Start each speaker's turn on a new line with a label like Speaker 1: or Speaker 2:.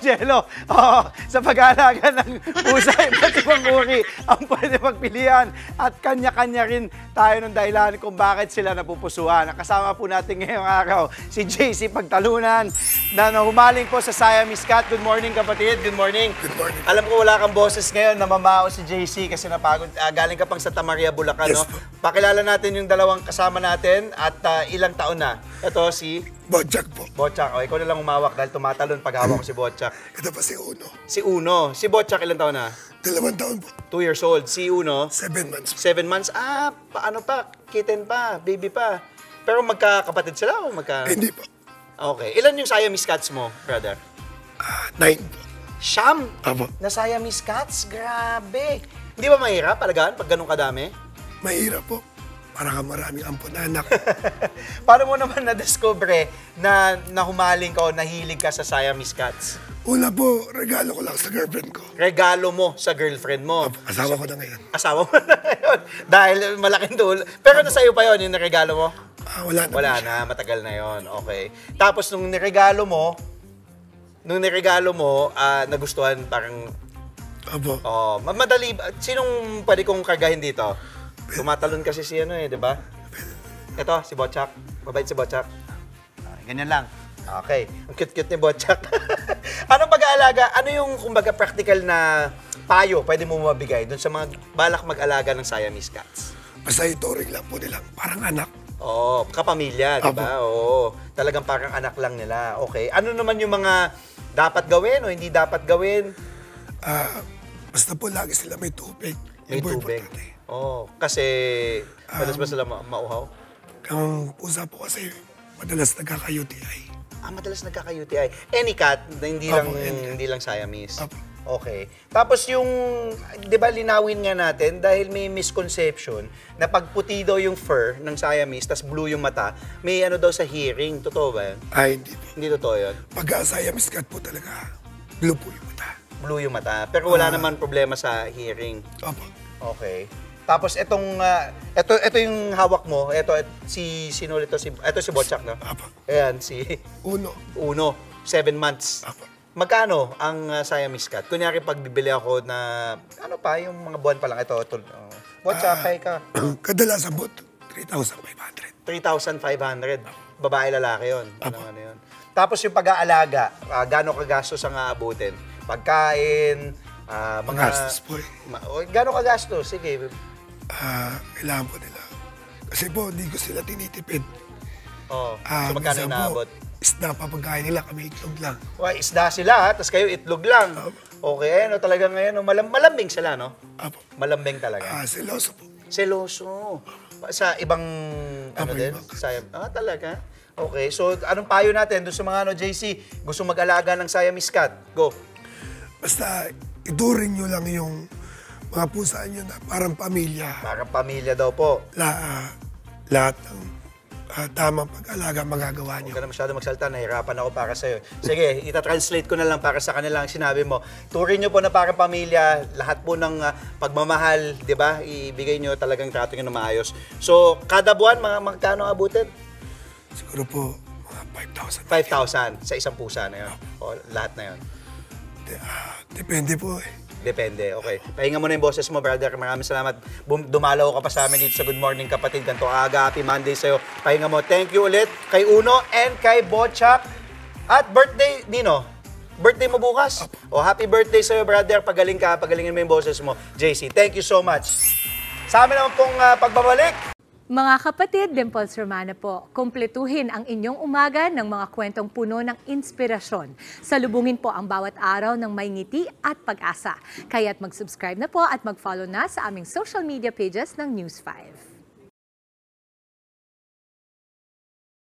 Speaker 1: Jello. Oo, sa pag-aalaga ng pusa, iba't ibang uri ang pwede magpilian. At kanya-kanya rin tayo ng dahilan kung bakit sila napupusuhan. Kasama po natin ngayong araw si JC Pagtalunan na humaling po sa Siamese Cat. Good morning, kapatid. Good morning.
Speaker 2: Good morning.
Speaker 1: Alam ko wala kang boses ngayon, namamao si JC kasi napagod. Galing ka pang Santa Maria, Bulacan.
Speaker 2: Yes,
Speaker 1: no? Pakilala natin yung dalawang kasama natin at ilang taon na. Ito si
Speaker 2: Bojack po.
Speaker 1: Bojack. O, ikaw na lang umawak dahil tumatalon pag hawak ko si Bojack.
Speaker 2: Ito pa si Uno.
Speaker 1: Si Uno. Si Bojack ilang taon na?
Speaker 2: 2 taon po.
Speaker 1: 2 years old. Si Uno?
Speaker 2: 7 months po.
Speaker 1: 7 months. Ah, paano pa? Kitten pa, baby pa. Pero magkakapatid sila o magka...
Speaker 2: Hindi po.
Speaker 1: Okay. Ilan yung Siamese cats mo, brother?
Speaker 2: 9 po.
Speaker 1: Siyam?
Speaker 2: Apo.
Speaker 1: Na Siamese cats? Grabe. Hindi ba mahirap alagaan pag ganun kadami?
Speaker 2: Mahirap po. Para ka maraming ampon na anak.
Speaker 1: Paano mo naman na-discover na humaling ka o nahilig ka sa Siamese cats?
Speaker 2: Una po, regalo ko lang sa girlfriend ko.
Speaker 1: Regalo mo sa girlfriend mo.
Speaker 2: Apo, asawa ko na ngayon.
Speaker 1: Asawa mo na ngayon. Dahil malaking tool. Pero nasa'yo pa yon yung regalo mo?
Speaker 2: Wala na.
Speaker 1: Wala na, matagal na yon. Okay. Tapos nung niregalo mo, nagustuhan parang...
Speaker 2: Apo.
Speaker 1: Oh, madali. Sinong pwede kong kargahin dito? Tumatalon kasi si ano di ba? Ito, si Bojack. Mabait si Bojack. Ganyan lang. Okay. Ang cute-cute ni Bojack. Anong pag-aalaga? Ano yung, kumbaga, practical na payo pwede mo mabigay dun sa mga balak mag-alaga ng Siamese cats?
Speaker 2: Basta ituring lang po nilang parang anak.
Speaker 1: Oo, kapamilya, di ba? Oo, talagang parang anak lang nila. Okay. Ano naman yung mga dapat gawin o hindi dapat gawin?
Speaker 2: Basta po lagi sila may tubig.
Speaker 1: May tubig. Oo, kasi madalas ba sila mauhaw?
Speaker 2: Ang pusa po kasi madalas nagkaka-UTI.
Speaker 1: Madalas nagkaka-UTI. Any cat, hindi lang Siamese.
Speaker 2: Apo.
Speaker 1: Okay. Tapos yung, di ba linawin nga natin, dahil may misconception na pag puti daw yung fur ng Siamese, tas blue yung mata, may ano daw sa hearing. Totoo ba yan?
Speaker 2: Hindi po.
Speaker 1: Hindi totoo yun?
Speaker 2: Pag-Siamese cat po talaga, blue po yung mata.
Speaker 1: Blue yung mata. Pero wala naman problema sa hearing.
Speaker 2: Opo.
Speaker 1: Okay. Tapos ito yung hawak mo. Ito sino ito si Bojack, no?
Speaker 2: Apo.
Speaker 1: Ayan si
Speaker 2: Uno.
Speaker 1: 7 months.
Speaker 2: Apo.
Speaker 1: Magkano ang Siamese cat? Kunyari pag bibili ako na ano pa yung mga buwan pa lang ito. Bojack, kay ka.
Speaker 2: Kadalasan po 3,500.
Speaker 1: 3,500. Babae lalaki 'yon.
Speaker 2: Apo.
Speaker 1: Ano 'yon. Tapos yung pag-aalaga, gaano kagastos ang aabutin? Pagkain, mga
Speaker 2: Gastos po eh.
Speaker 1: Gaano kagastos? Sige.
Speaker 2: Kailangan po nila. Kasi po, hindi ko sila tinitipid.
Speaker 1: Oh, so magkano
Speaker 2: minsan
Speaker 1: naabot?
Speaker 2: po, isda pa pagkain nila, kami itlog lang.
Speaker 1: Well, isda sila, tapos kayo itlog lang. Okay, ano talaga ngayon, malambing sila, no?
Speaker 2: Apo.
Speaker 1: Malambing talaga.
Speaker 2: Seloso po.
Speaker 1: Seloso. Sa ibang, ano
Speaker 2: Apo,
Speaker 1: din?
Speaker 2: ibang.
Speaker 1: Talaga? Okay, so anong payo natin doon sa mga JC, gusto mag-alaga ng Siamese cat? Go.
Speaker 2: Basta, ituring nyo lang yung mga pusa nyo na parang pamilya.
Speaker 1: Parang pamilya daw po.
Speaker 2: Lahat ng tamang pag-alaga magagawa nyo.
Speaker 1: Huwag ka na masyado magsalita, nahirapan ako para sa'yo. Sige, itatranslate ko na lang para sa kanila ang sinabi mo. Turin nyo po na parang pamilya, lahat po ng pagmamahal, di ba? Ibigay nyo talagang trato nyo na maayos. So, kada buwan, magkano abutin?
Speaker 2: Siguro po, mga 5,000.
Speaker 1: 5,000 sa isang pusa na yun. O, lahat na yun.
Speaker 2: Depende po eh.
Speaker 1: Depende, okay. Pahinga mo na yung boses mo, brother. Maraming salamat. Dumalaw ka pa sa amin dito sa Good Morning Kapatid. Ganito aga, happy Monday sa'yo. Pahinga mo. Thank you ulit kay Uno and kay Bojack. At birthday, Nino. Birthday mo bukas? O, happy birthday sa'yo, brother. Pagalingin mo yung boses mo. JC, thank you so much. Sa amin naman pong pagbabalik.
Speaker 3: Mga kapatid, Dimples Romana po, kumpletuhin ang inyong umaga ng mga kwentong puno ng inspirasyon. Salubungin po ang bawat araw ng may ngiti at pag-asa. Kaya't mag-subscribe na po at mag-follow na sa aming social media pages ng News 5.